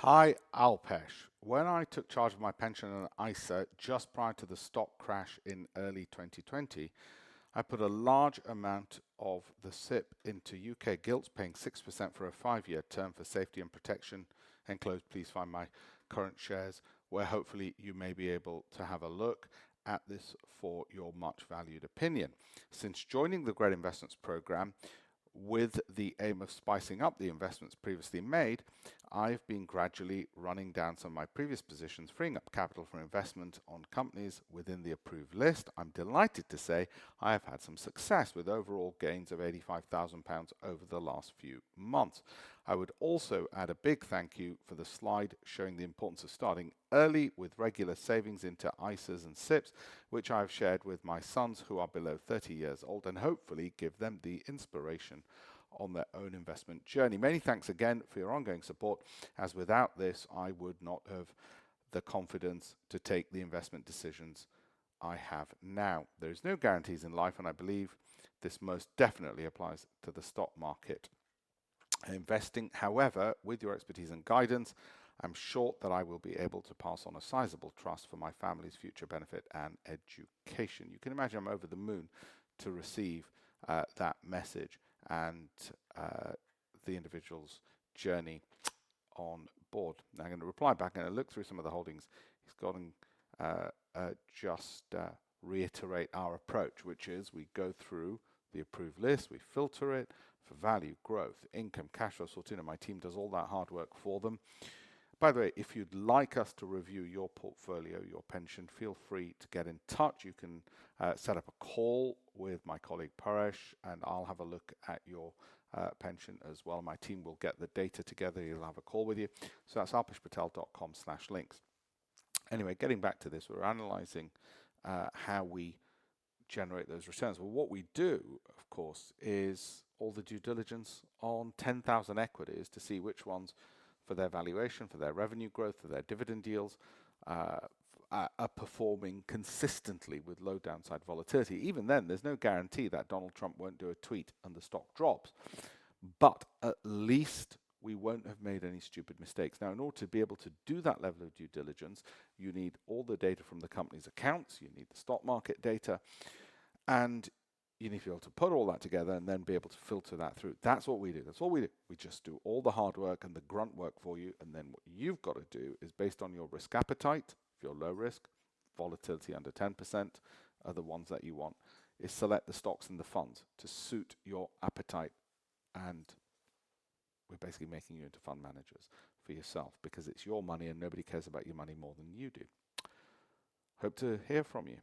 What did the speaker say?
Hi, Alpesh. When I took charge of my pension and ISA just prior to the stock crash in early 2020, I put a large amount of the sipp into UK gilts, paying 6% for a 5-year term for safety and protection. Enclosed, please find my current shares, where hopefully you may be able to have a look at this for your much valued opinion. Since joining the Great Investments Program, with the aim of spicing up the investments previously made, I've been gradually running down some of my previous positions, freeing up capital for investment on companies within the approved list. I'm delighted to say I have had some success with overall gains of £85,000 over the last few months. I would also add a big thank you for the slide showing the importance of starting early with regular savings into ISAs and SIPs, which I've shared with my sons who are below 30 years old, and hopefully give them the inspiration on their own investment journey. Many thanks again for your ongoing support, as without this I would not have the confidence to take the investment decisions I have now. There is no guarantees in life, and I believe this most definitely applies to the stock market. Investing, however, with your expertise and guidance, I'm sure that I will be able to pass on a sizable trust for my family's future benefit and education. You can imagine I'm over the moon to receive that message and the individual's journey on board. Now I'm going to reply back and look through some of the holdings he's got and just reiterate our approach, which is we go through the approved list, we filter it for value, growth, income, cash flow, Sortino. My team does all that hard work for them. By the way, if you'd like us to review your portfolio, your pension, feel free to get in touch. You can set up a call with my colleague Paresh, and I'll have a look at your pension as well. My team will get the data together. He'll have a call with you. So that's alpeshpatel.com/links. Anyway, getting back to this, we're analyzing how we generate those returns. Well, what we do, of course, is all the due diligence on 10,000 equities to see which ones, for their valuation, for their revenue growth, for their dividend yields, are performing consistently with low downside volatility. Even then, there's no guarantee that Donald Trump won't do a tweet and the stock drops. But at least we won't have made any stupid mistakes. Now, in order to be able to do that level of due diligence, you need all the data from the company's accounts, you need the stock market data, and you need to be able to put all that together and then be able to filter that through. That's what we do. That's all we do. We just do all the hard work and the grunt work for you. And then what you've got to do is, based on your risk appetite, if you're low risk, volatility under 10% are the ones that you want, is select the stocks and the funds to suit your appetite. And we're basically making you into fund managers for yourself, because it's your money and nobody cares about your money more than you do. Hope to hear from you.